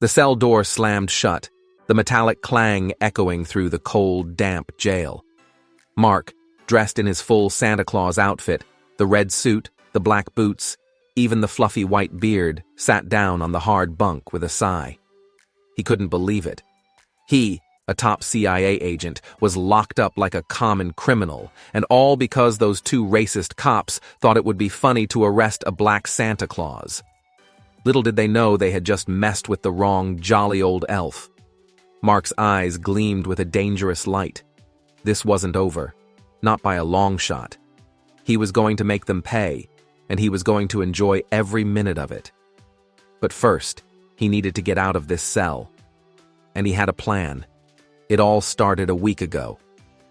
The cell door slammed shut, the metallic clang echoing through the cold, damp jail. Mark, dressed in his full Santa Claus outfit, the red suit, the black boots, even the fluffy white beard, sat down on the hard bunk with a sigh. He couldn't believe it. He, a top CIA agent, was locked up like a common criminal, and all because those two racist cops thought it would be funny to arrest a black Santa Claus. Little did they know they had just messed with the wrong jolly old elf. Mark's eyes gleamed with a dangerous light. This wasn't over, not by a long shot. He was going to make them pay, and he was going to enjoy every minute of it. But first, he needed to get out of this cell. And he had a plan. It all started a week ago.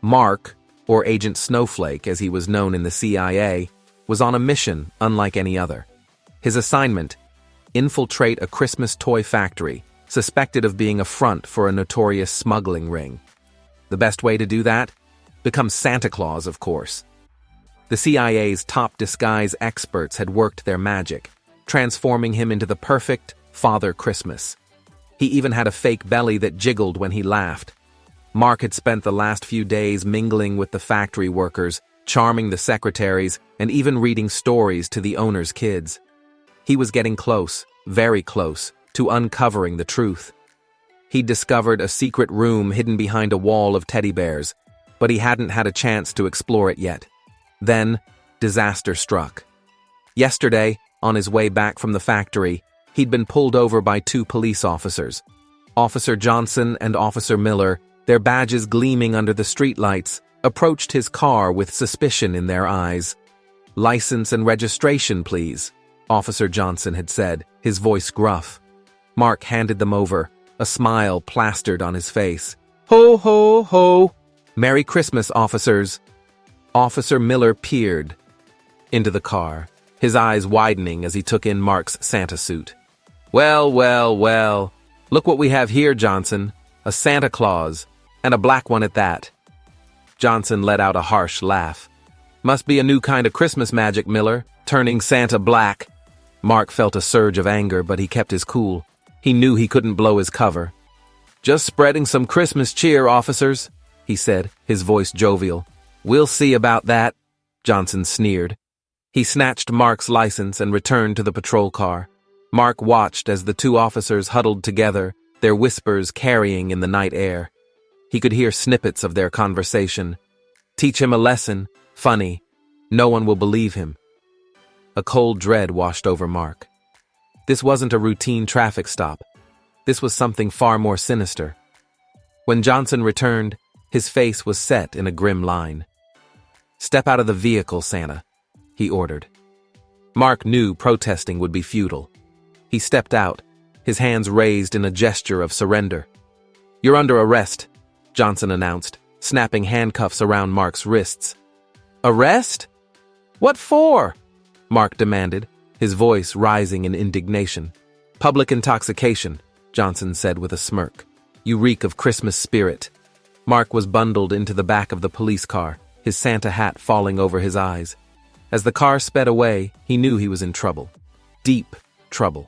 Mark, or Agent Snowflake as he was known in the CIA, was on a mission unlike any other. His assignment: infiltrate a Christmas toy factory, suspected of being a front for a notorious smuggling ring. The best way to do that? Become Santa Claus, of course. The CIA's top disguise experts had worked their magic, transforming him into the perfect Father Christmas. He even had a fake belly that jiggled when he laughed. Mark had spent the last few days mingling with the factory workers, charming the secretaries, and even reading stories to the owner's kids. He was getting close, very close, to uncovering the truth. He'd discovered a secret room hidden behind a wall of teddy bears, but he hadn't had a chance to explore it yet. Then, disaster struck. Yesterday, on his way back from the factory, he'd been pulled over by two police officers. Officer Johnson and Officer Miller, their badges gleaming under the streetlights, approached his car with suspicion in their eyes. "License and registration, please," Officer Johnson had said, his voice gruff. Mark handed them over, a smile plastered on his face. "Ho, ho, ho! Merry Christmas, officers!" Officer Miller peered into the car, his eyes widening as he took in Mark's Santa suit. "Well, well, well, look what we have here, Johnson. A Santa Claus, and a black one at that." Johnson let out a harsh laugh. "Must be a new kind of Christmas magic, Miller, turning Santa black." Mark felt a surge of anger, but he kept his cool. He knew he couldn't blow his cover. "Just spreading some Christmas cheer, officers," he said, his voice jovial. "We'll see about that," Johnson sneered. He snatched Mark's license and returned to the patrol car. Mark watched as the two officers huddled together, their whispers carrying in the night air. He could hear snippets of their conversation. "Teach him a lesson. Funny. No one will believe him." A cold dread washed over Mark. This wasn't a routine traffic stop. This was something far more sinister. When Johnson returned, his face was set in a grim line. "Step out of the vehicle, Santa," he ordered. Mark knew protesting would be futile. He stepped out, his hands raised in a gesture of surrender. "You're under arrest," Johnson announced, snapping handcuffs around Mark's wrists. "Arrest? What for?" Mark demanded, his voice rising in indignation. "Public intoxication," Johnson said with a smirk. "You reek of Christmas spirit." Mark was bundled into the back of the police car, his Santa hat falling over his eyes. As the car sped away, he knew he was in trouble. Deep trouble.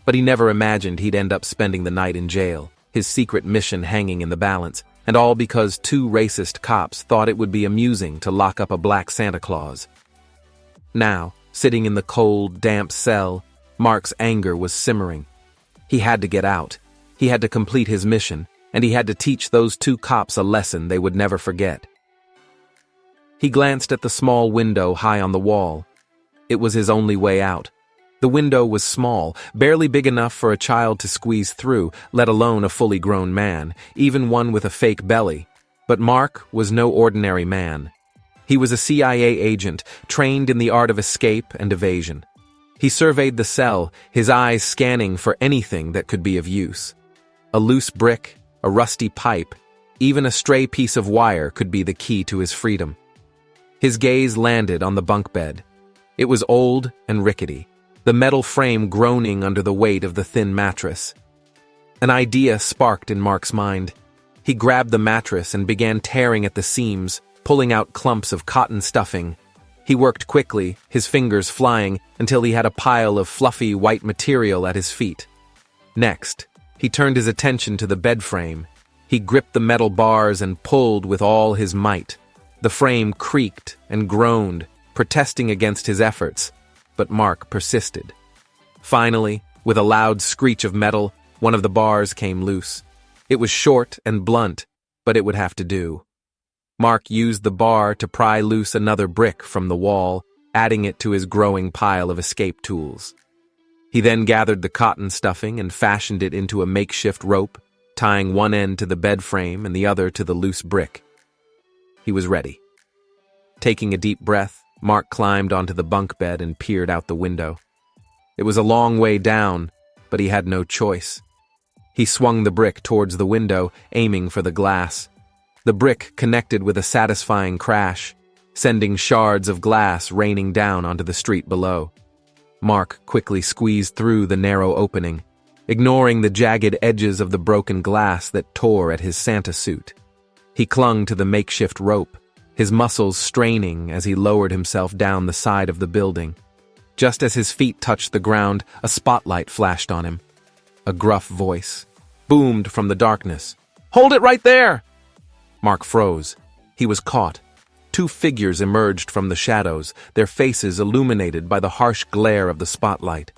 But he never imagined he'd end up spending the night in jail, his secret mission hanging in the balance, and all because two racist cops thought it would be amusing to lock up a black Santa Claus. Now, sitting in the cold, damp cell, Mark's anger was simmering. He had to get out. He had to complete his mission, and he had to teach those two cops a lesson they would never forget. He glanced at the small window high on the wall. It was his only way out. The window was small, barely big enough for a child to squeeze through, let alone a fully grown man, even one with a fake belly. But Mark was no ordinary man. He was a CIA agent, trained in the art of escape and evasion. He surveyed the cell, his eyes scanning for anything that could be of use. A loose brick, a rusty pipe, even a stray piece of wire could be the key to his freedom. His gaze landed on the bunk bed. It was old and rickety, the metal frame groaning under the weight of the thin mattress. An idea sparked in Mark's mind. He grabbed the mattress and began tearing at the seams, pulling out clumps of cotton stuffing. He worked quickly, his fingers flying, until he had a pile of fluffy white material at his feet. Next, He turned his attention to the bed frame. He gripped the metal bars and pulled with all his might. The frame creaked and groaned, protesting against his efforts, but Mark persisted. Finally, with a loud screech of metal, one of the bars came loose. It was short and blunt, but it would have to do. Mark used the bar to pry loose another brick from the wall, adding it to his growing pile of escape tools. He then gathered the cotton stuffing and fashioned it into a makeshift rope, tying one end to the bed frame and the other to the loose brick. He was ready. Taking a deep breath, Mark climbed onto the bunk bed and peered out the window. It was a long way down, but he had no choice. He swung the brick towards the window, aiming for the glass. The brick connected with a satisfying crash, sending shards of glass raining down onto the street below. Mark quickly squeezed through the narrow opening, ignoring the jagged edges of the broken glass that tore at his Santa suit. He clung to the makeshift rope, his muscles straining as he lowered himself down the side of the building. Just as his feet touched the ground, a spotlight flashed on him. A gruff voice boomed from the darkness. "Hold it right there!" Mark froze. He was caught. Two figures emerged from the shadows, their faces illuminated by the harsh glare of the spotlight.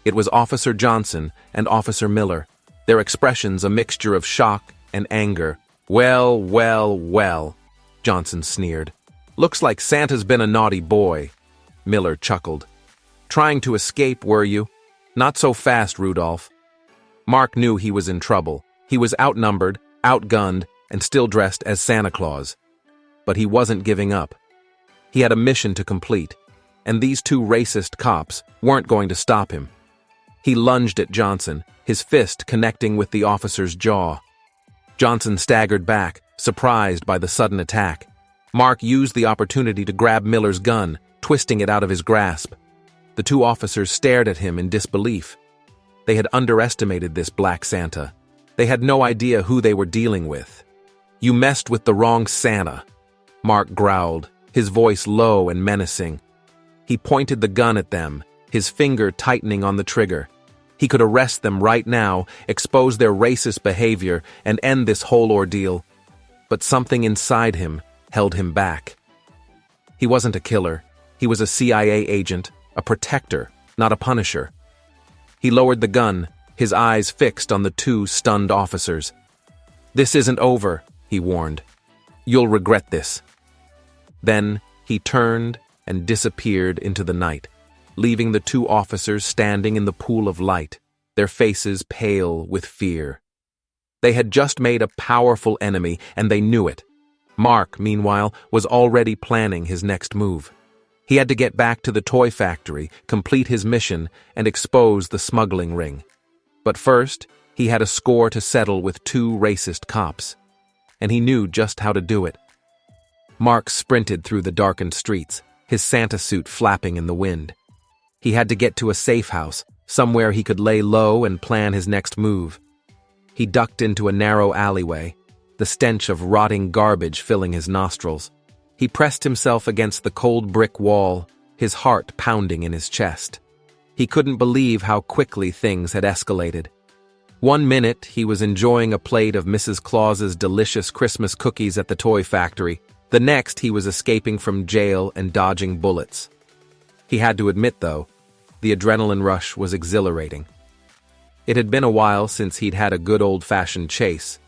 It was Officer Johnson and Officer Miller, their expressions a mixture of shock and anger. "Well, well, well," Johnson sneered. "Looks like Santa's been a naughty boy." Miller chuckled. "Trying to escape, were you? Not so fast, Rudolph." Mark knew he was in trouble. He was outnumbered, outgunned, and still dressed as Santa Claus. But he wasn't giving up. He had a mission to complete, and these two racist cops weren't going to stop him. He lunged at Johnson, his fist connecting with the officer's jaw. Johnson staggered back, surprised by the sudden attack. Mark used the opportunity to grab Miller's gun, twisting it out of his grasp. The two officers stared at him in disbelief. They had underestimated this Black Santa. They had no idea who they were dealing with. "You messed with the wrong Santa," Mark growled, his voice low and menacing. He pointed the gun at them, his finger tightening on the trigger. He could arrest them right now, expose their racist behavior, and end this whole ordeal. But something inside him held him back. He wasn't a killer. He was a CIA agent, a protector, not a punisher. He lowered the gun, his eyes fixed on the two stunned officers. "This isn't over," he warned. "You'll regret this." Then he turned and disappeared into the night, leaving the two officers standing in the pool of light, their faces pale with fear. They had just made a powerful enemy, and they knew it. Mark, meanwhile, was already planning his next move. He had to get back to the toy factory, complete his mission, and expose the smuggling ring. But first, he had a score to settle with two racist cops, and he knew just how to do it. Mark sprinted through the darkened streets, his Santa suit flapping in the wind. He had to get to a safe house, somewhere he could lay low and plan his next move. He ducked into a narrow alleyway, the stench of rotting garbage filling his nostrils. He pressed himself against the cold brick wall, his heart pounding in his chest. He couldn't believe how quickly things had escalated. One minute, he was enjoying a plate of Mrs. Claus's delicious Christmas cookies at the toy factory. The next, he was escaping from jail and dodging bullets. He had to admit, though, the adrenaline rush was exhilarating. It had been a while since he'd had a good old-fashioned chase.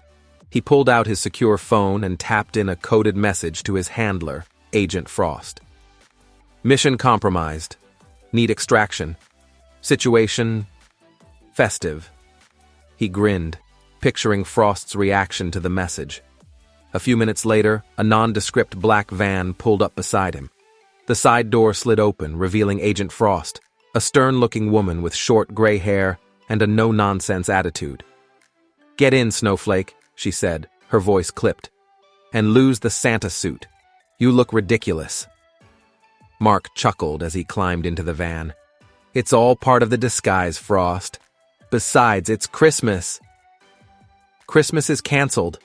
He pulled out his secure phone and tapped in a coded message to his handler, Agent Frost. "Mission compromised. Need extraction. Situation festive." He grinned, picturing Frost's reaction to the message. A few minutes later, a nondescript black van pulled up beside him. The side door slid open, revealing Agent Frost, a stern-looking woman with short gray hair and a no-nonsense attitude. "Get in, Snowflake," she said, her voice clipped, "and lose the Santa suit. You look ridiculous." Mark chuckled as he climbed into the van. "It's all part of the disguise, Frost. Besides, it's Christmas." "Christmas is canceled,"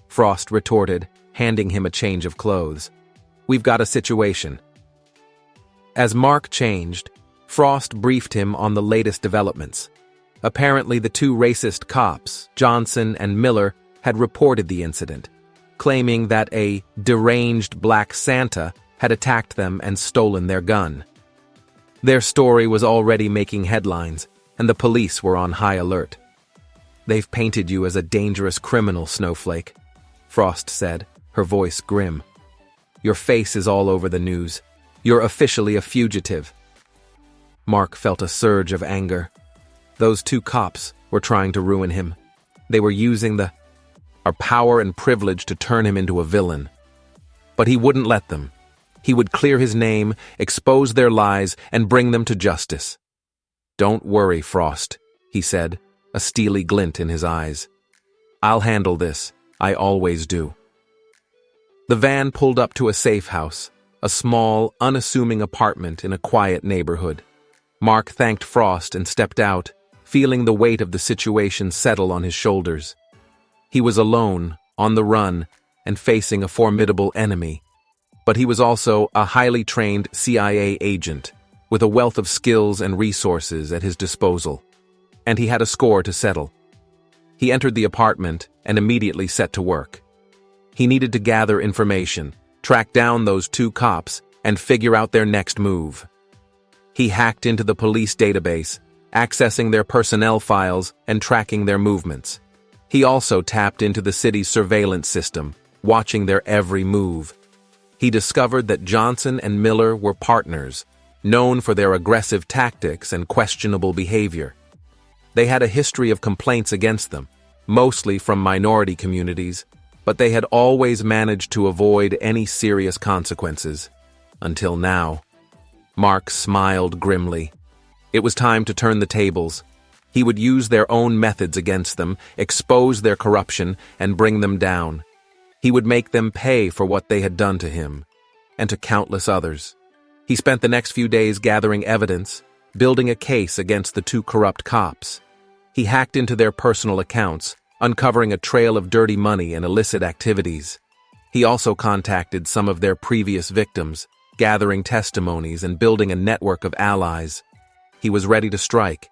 Frost retorted, handing him a change of clothes. "We've got a situation." As Mark changed, Frost briefed him on the latest developments. Apparently, the two racist cops, Johnson and Miller, had reported the incident, claiming that a deranged black Santa had attacked them and stolen their gun. Their story was already making headlines, and the police were on high alert. "They've painted you as a dangerous criminal, Snowflake," Frost said, her voice grim. "Your face is all over the news. You're officially a fugitive." Mark felt a surge of anger. Those two cops were trying to ruin him. They were using our power and privilege to turn him into a villain. But he wouldn't let them. He would clear his name, expose their lies, and bring them to justice. "Don't worry, Frost," he said, a steely glint in his eyes. "I'll handle this. I always do." The van pulled up to a safe house, a small, unassuming apartment in a quiet neighborhood. Mark thanked Frost and stepped out, feeling the weight of the situation settle on his shoulders. He was alone, on the run, and facing a formidable enemy. But he was also a highly trained CIA agent, with a wealth of skills and resources at his disposal. And he had a score to settle. He entered the apartment and immediately set to work. He needed to gather information, track down those two cops, and figure out their next move. He hacked into the police database, accessing their personnel files and tracking their movements. He also tapped into the city's surveillance system, watching their every move. He discovered that Johnson and Miller were partners, known for their aggressive tactics and questionable behavior. They had a history of complaints against them, mostly from minority communities, but they had always managed to avoid any serious consequences. Until now. Mark smiled grimly. It was time to turn the tables. He would use their own methods against them, expose their corruption, and bring them down. He would make them pay for what they had done to him, and to countless others. He spent the next few days gathering evidence, building a case against the two corrupt cops. He hacked into their personal accounts, uncovering a trail of dirty money and illicit activities. He also contacted some of their previous victims, gathering testimonies and building a network of allies. He was ready to strike.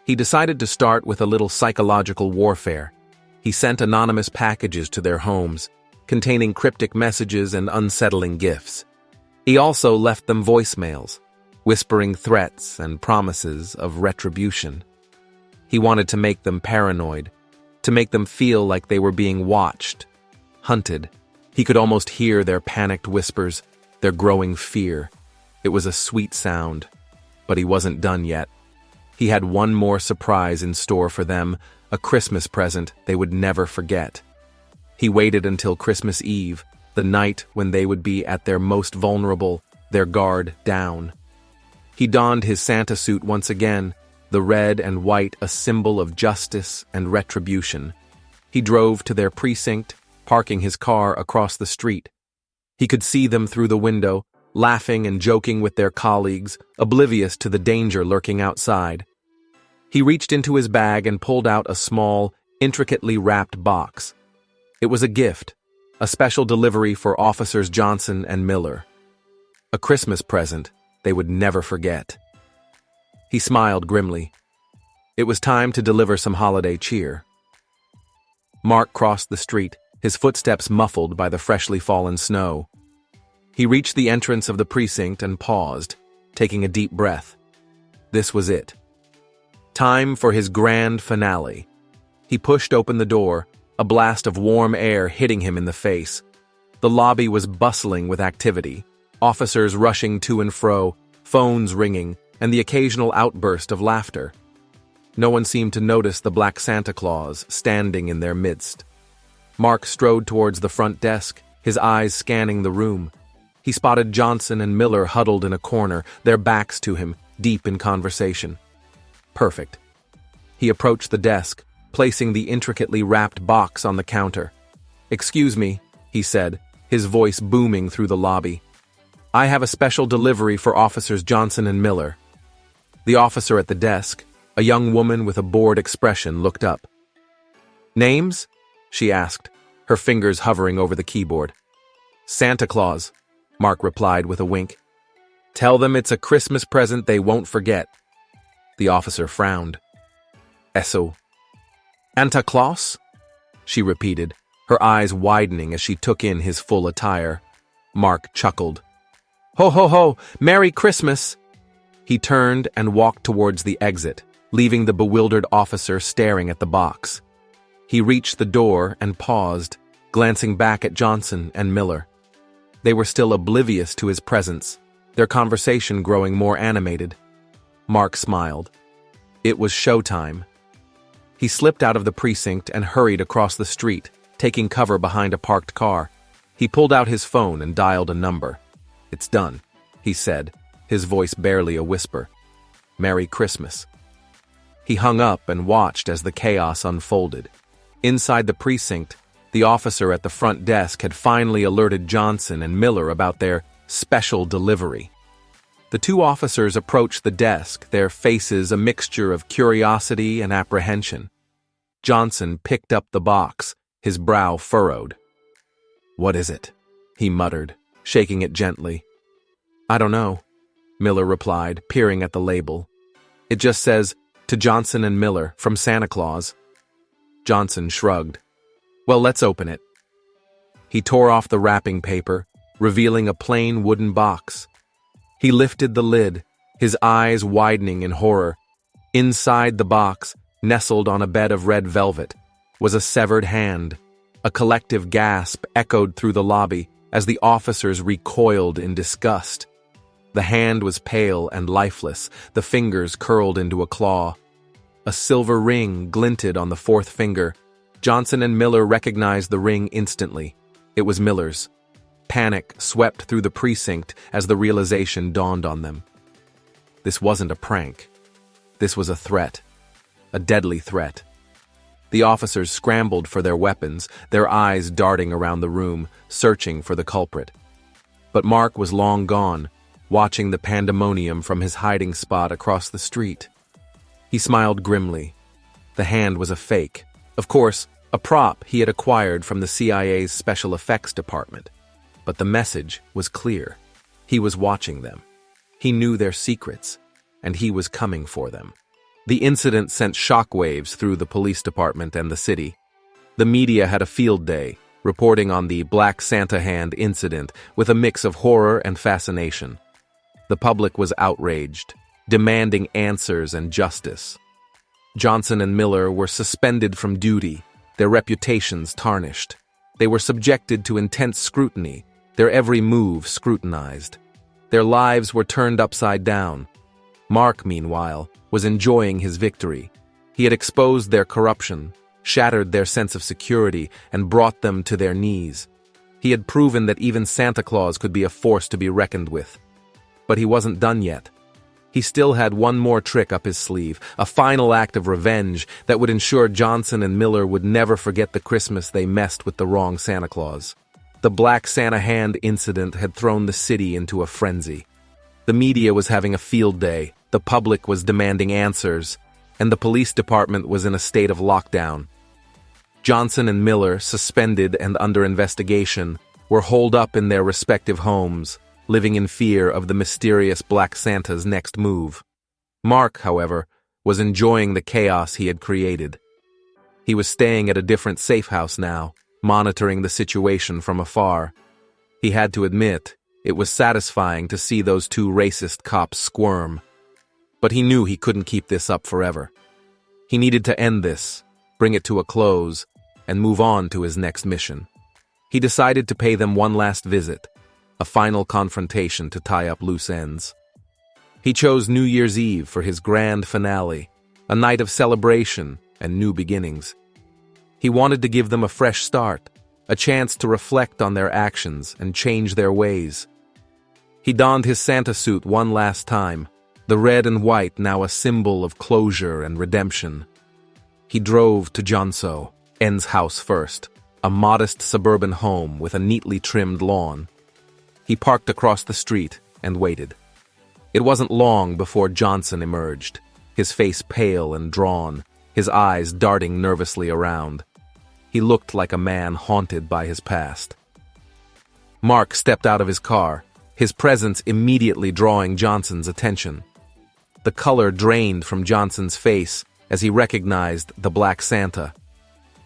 He decided to start with a little psychological warfare. He sent anonymous packages to their homes, containing cryptic messages and unsettling gifts. He also left them voicemails, whispering threats and promises of retribution. He wanted to make them paranoid, to make them feel like they were being watched, hunted. He could almost hear their panicked whispers, their growing fear. It was a sweet sound, but he wasn't done yet. He had one more surprise in store for them, a Christmas present they would never forget. He waited until Christmas Eve, the night when they would be at their most vulnerable, their guard down. He donned his Santa suit once again, the red and white a symbol of justice and retribution. He drove to their precinct, parking his car across the street. He could see them through the window, laughing and joking with their colleagues, oblivious to the danger lurking outside. He reached into his bag and pulled out a small, intricately wrapped box. It was a gift, a special delivery for Officers Johnson and Miller. A Christmas present they would never forget. He smiled grimly. It was time to deliver some holiday cheer. Mark crossed the street, his footsteps muffled by the freshly fallen snow. He reached the entrance of the precinct and paused, taking a deep breath. This was it. Time for his grand finale. He pushed open the door, a blast of warm air hitting him in the face. The lobby was bustling with activity, officers rushing to and fro, phones ringing, and the occasional outburst of laughter. No one seemed to notice the black Santa Claus standing in their midst. Mark strode towards the front desk, his eyes scanning the room. He spotted Johnson and Miller huddled in a corner, their backs to him, deep in conversation. Perfect. He approached the desk, placing the intricately wrapped box on the counter. "Excuse me," he said, his voice booming through the lobby. "I have a special delivery for Officers Johnson and Miller." The officer at the desk, a young woman with a bored expression, looked up. "Names?" she asked, her fingers hovering over the keyboard. "Santa Claus," Mark replied with a wink. "Tell them it's a Christmas present they won't forget." The officer frowned. "Eso. Santa Claus?" she repeated, her eyes widening as she took in his full attire. Mark chuckled. "Ho ho ho! Merry Christmas!" He turned and walked towards the exit, leaving the bewildered officer staring at the box. He reached the door and paused, glancing back at Johnson and Miller. They were still oblivious to his presence, their conversation growing more animated. Mark smiled. It was showtime. He slipped out of the precinct and hurried across the street, taking cover behind a parked car. He pulled out his phone and dialed a number. "It's done," he said, his voice barely a whisper. "Merry Christmas." He hung up and watched as the chaos unfolded. Inside the precinct, the officer at the front desk had finally alerted Johnson and Miller about their special delivery. The two officers approached the desk, their faces a mixture of curiosity and apprehension. Johnson picked up the box, his brow furrowed. "What is it?" he muttered, shaking it gently. "I don't know," Miller replied, peering at the label. "It just says, 'To Johnson and Miller, from Santa Claus.'" Johnson shrugged. "Well, let's open it." He tore off the wrapping paper, revealing a plain wooden box. He lifted the lid, his eyes widening in horror. Inside the box, nestled on a bed of red velvet, was a severed hand. A collective gasp echoed through the lobby as the officers recoiled in disgust. The hand was pale and lifeless, the fingers curled into a claw. A silver ring glinted on the fourth finger. Johnson and Miller recognized the ring instantly. It was Miller's. Panic swept through the precinct as the realization dawned on them. This wasn't a prank. This was a threat. A deadly threat. The officers scrambled for their weapons, their eyes darting around the room, searching for the culprit. But Mark was long gone, watching the pandemonium from his hiding spot across the street. He smiled grimly. The hand was a fake. Of course, a prop he had acquired from the CIA's Special Effects Department. But the message was clear. He was watching them. He knew their secrets, and he was coming for them. The incident sent shockwaves through the police department and the city. The media had a field day, reporting on the Black Santa Hand incident with a mix of horror and fascination. The public was outraged, demanding answers and justice. Johnson and Miller were suspended from duty, their reputations tarnished. They were subjected to intense scrutiny, their every move scrutinized. Their lives were turned upside down. Mark, meanwhile, was enjoying his victory. He had exposed their corruption, shattered their sense of security, and brought them to their knees. He had proven that even Santa Claus could be a force to be reckoned with. But he wasn't done yet. He still had one more trick up his sleeve, a final act of revenge that would ensure Johnson and Miller would never forget the Christmas they messed with the wrong Santa Claus. The Black Santa Hand incident had thrown the city into a frenzy. The media was having a field day, the public was demanding answers, and the police department was in a state of lockdown. Johnson and Miller, suspended and under investigation, were holed up in their respective homes, living in fear of the mysterious Black Santa's next move. Mark, however, was enjoying the chaos he had created. He was staying at a different safe house now, monitoring the situation from afar. He had to admit, it was satisfying to see those two racist cops squirm. But he knew he couldn't keep this up forever. He needed to end this, bring it to a close, and move on to his next mission. He decided to pay them one last visit, a final confrontation to tie up loose ends. He chose New Year's Eve for his grand finale, a night of celebration and new beginnings. He wanted to give them a fresh start, a chance to reflect on their actions and change their ways. He donned his Santa suit one last time, the red and white now a symbol of closure and redemption. He drove to Johnso, N's house first, a modest suburban home with a neatly trimmed lawn. He parked across the street and waited. It wasn't long before Johnson emerged, his face pale and drawn, his eyes darting nervously around. He looked like a man haunted by his past. Mark stepped out of his car, his presence immediately drawing Johnson's attention. The color drained from Johnson's face, as he recognized the Black Santa.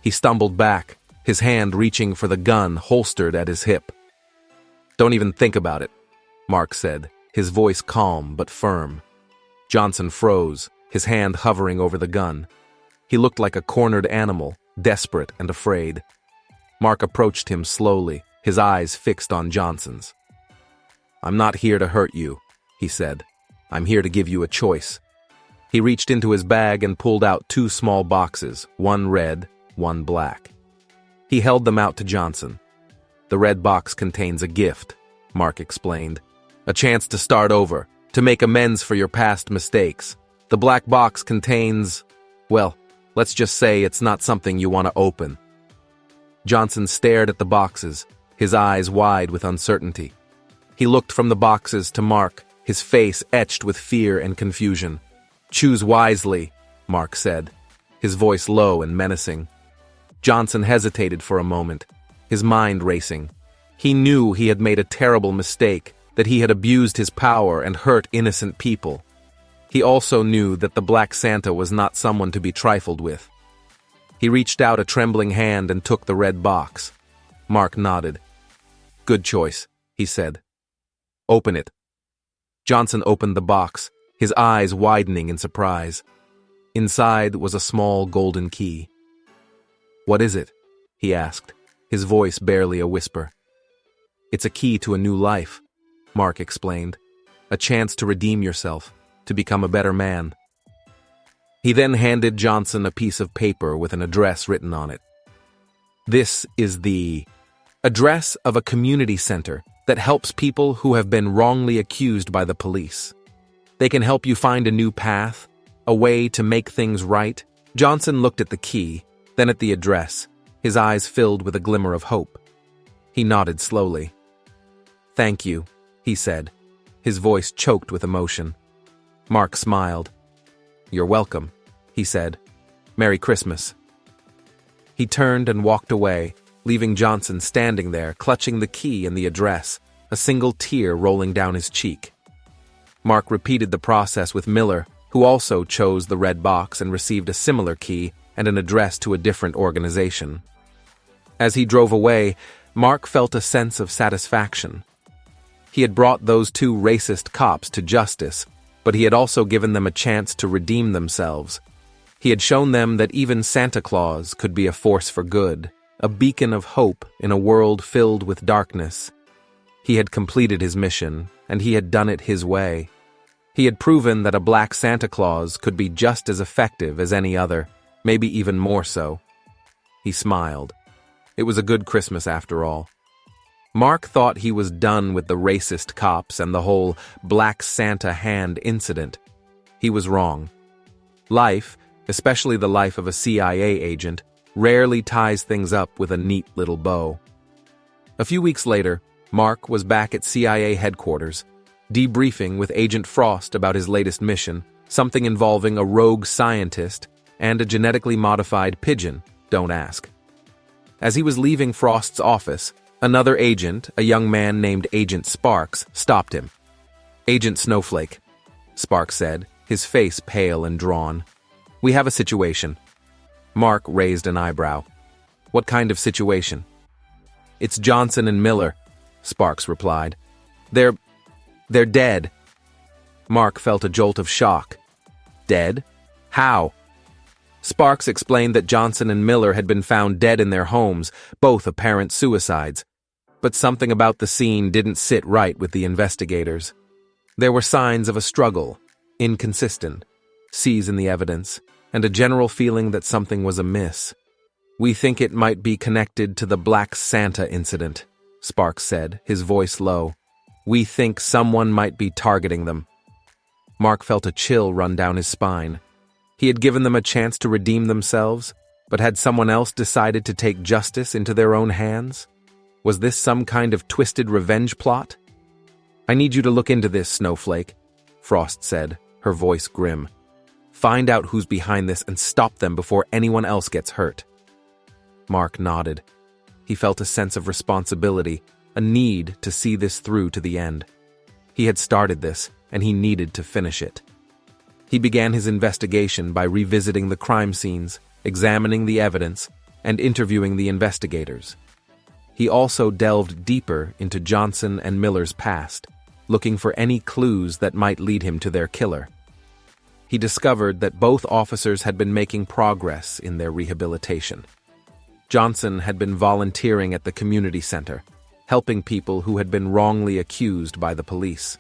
He stumbled back, his hand reaching for the gun holstered at his hip. "Don't even think about it," Mark said, his voice calm but firm. Johnson froze, his hand hovering over the gun. He looked like a cornered animal, desperate and afraid. Mark approached him slowly, his eyes fixed on Johnson's. "I'm not here to hurt you," he said. "I'm here to give you a choice." He reached into his bag and pulled out 2 small boxes, one red, one black. He held them out to Johnson. "The red box contains a gift," Mark explained. "A chance to start over, to make amends for your past mistakes. The black box contains, well, let's just say it's not something you want to open." Johnson stared at the boxes, his eyes wide with uncertainty. He looked from the boxes to Mark, his face etched with fear and confusion. "Choose wisely," Mark said, his voice low and menacing. Johnson hesitated for a moment, his mind racing. He knew he had made a terrible mistake, that he had abused his power and hurt innocent people. He also knew that the Black Santa was not someone to be trifled with. He reached out a trembling hand and took the red box. Mark nodded. "Good choice," he said. "Open it." Johnson opened the box, his eyes widening in surprise. Inside was a small golden key. "What is it?" he asked, his voice barely a whisper. "It's a key to a new life," Mark explained. "A chance to redeem yourself, to become a better man." He then handed Johnson a piece of paper with an address written on it. "This is the address of a community center that helps people who have been wrongly accused by the police. They can help you find a new path, a way to make things right." Johnson looked at the key, then at the address, his eyes filled with a glimmer of hope. He nodded slowly. "Thank you," he said, his voice choked with emotion. Mark smiled. "You're welcome," he said. "Merry Christmas." He turned and walked away, leaving Johnson standing there, clutching the key and the address, a single tear rolling down his cheek. Mark repeated the process with Miller, who also chose the red box and received a similar key and an address to a different organization. As he drove away, Mark felt a sense of satisfaction. He had brought those 2 racist cops to justice, but he had also given them a chance to redeem themselves. He had shown them that even Santa Claus could be a force for good, a beacon of hope in a world filled with darkness. He had completed his mission, and he had done it his way. He had proven that a Black Santa Claus could be just as effective as any other, maybe even more so. He smiled. It was a good Christmas after all. Mark thought he was done with the racist cops and the whole Black Santa hand incident. He was wrong. Life, especially the life of a CIA agent, rarely ties things up with a neat little bow. A few weeks later, Mark was back at CIA headquarters, debriefing with Agent Frost about his latest mission, something involving a rogue scientist and a genetically modified pigeon, don't ask. As he was leaving Frost's office, another agent, a young man named Agent Sparks, stopped him. "Agent Snowflake," Sparks said, his face pale and drawn. "We have a situation." Mark raised an eyebrow. "What kind of situation?" "It's Johnson and Miller," Sparks replied. They're dead." Mark felt a jolt of shock. "Dead? How?" Sparks explained that Johnson and Miller had been found dead in their homes, both apparent suicides. But something about the scene didn't sit right with the investigators. There were signs of a struggle, inconsistent, seas in the evidence, and a general feeling that something was amiss. "We think it might be connected to the Black Santa incident," Sparks said, his voice low. "We think someone might be targeting them." Mark felt a chill run down his spine. He had given them a chance to redeem themselves, but had someone else decided to take justice into their own hands? Was this some kind of twisted revenge plot? "I need you to look into this, Snowflake," Frost said, her voice grim. "Find out who's behind this and stop them before anyone else gets hurt." Mark nodded. He felt a sense of responsibility, a need to see this through to the end. He had started this, and he needed to finish it. He began his investigation by revisiting the crime scenes, examining the evidence, and interviewing the investigators. He also delved deeper into Johnson and Miller's past, looking for any clues that might lead him to their killer. He discovered that both officers had been making progress in their rehabilitation. Johnson had been volunteering at the community center, helping people who had been wrongly accused by the police.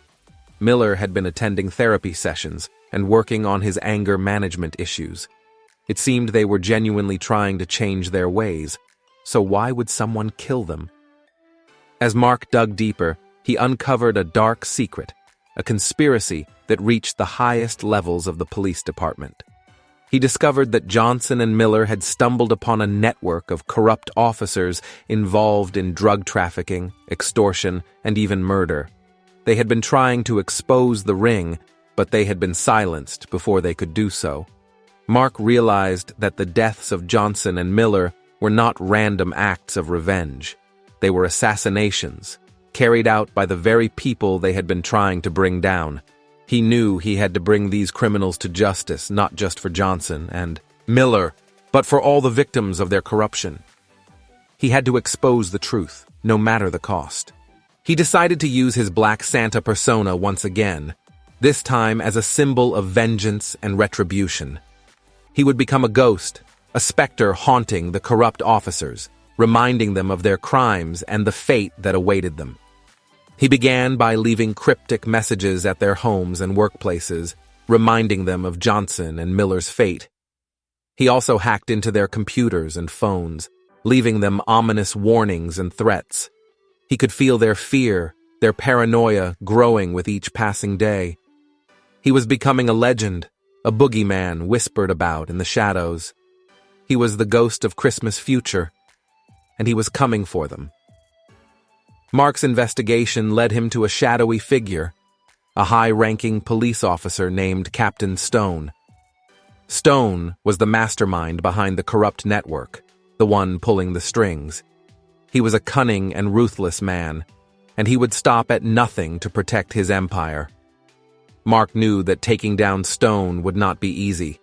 Miller had been attending therapy sessions and working on his anger management issues. It seemed they were genuinely trying to change their ways, so why would someone kill them? As Mark dug deeper, he uncovered a dark secret, a conspiracy that reached the highest levels of the police department. He discovered that Johnson and Miller had stumbled upon a network of corrupt officers involved in drug trafficking, extortion, and even murder. They had been trying to expose the ring, but they had been silenced before they could do so. Mark realized that the deaths of Johnson and Miller were not random acts of revenge. They were assassinations, carried out by the very people they had been trying to bring down. He knew he had to bring these criminals to justice, not just for Johnson and Miller, but for all the victims of their corruption. He had to expose the truth, no matter the cost. He decided to use his Black Santa persona once again, this time as a symbol of vengeance and retribution. He would become a ghost, a specter haunting the corrupt officers, reminding them of their crimes and the fate that awaited them. He began by leaving cryptic messages at their homes and workplaces, reminding them of Johnson and Miller's fate. He also hacked into their computers and phones, leaving them ominous warnings and threats. He could feel their fear, their paranoia growing with each passing day. He was becoming a legend, a boogeyman whispered about in the shadows. He was the ghost of Christmas future, and he was coming for them. Mark's investigation led him to a shadowy figure, a high-ranking police officer named Captain Stone. Stone was the mastermind behind the corrupt network, the one pulling the strings. He was a cunning and ruthless man, and he would stop at nothing to protect his empire. Mark knew that taking down Stone would not be easy.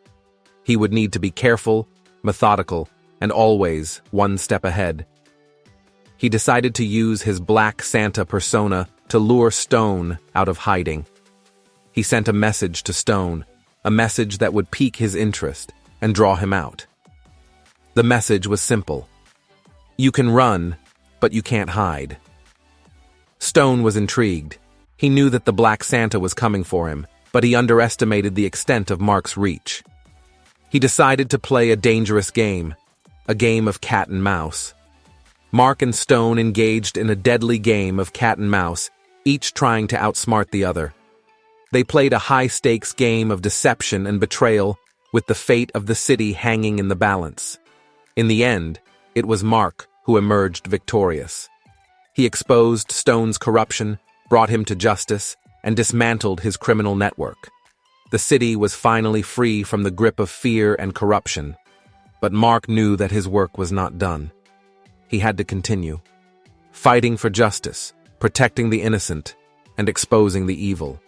He would need to be careful, methodical, and always one step ahead. He decided to use his Black Santa persona to lure Stone out of hiding. He sent a message to Stone, a message that would pique his interest and draw him out. The message was simple. You can run, but you can't hide. Stone was intrigued. He knew that the Black Santa was coming for him, but he underestimated the extent of Mark's reach. He decided to play a dangerous game, a game of cat and mouse. Mark and Stone engaged in a deadly game of cat and mouse, each trying to outsmart the other. They played a high-stakes game of deception and betrayal, with the fate of the city hanging in the balance. In the end, it was Mark who emerged victorious. He exposed Stone's corruption, brought him to justice, and dismantled his criminal network. The city was finally free from the grip of fear and corruption. But Mark knew that his work was not done. He had to continue, fighting for justice, protecting the innocent, and exposing the evil.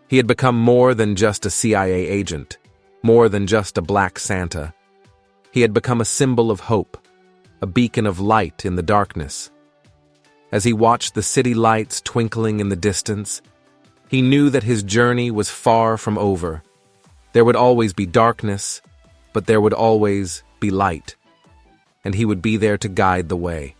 He had become more than just a CIA agent, more than just a Black Santa. He had become a symbol of hope, a beacon of light in the darkness. As he watched the city lights twinkling in the distance, he knew that his journey was far from over. There would always be darkness, but there would always be light, and he would be there to guide the way.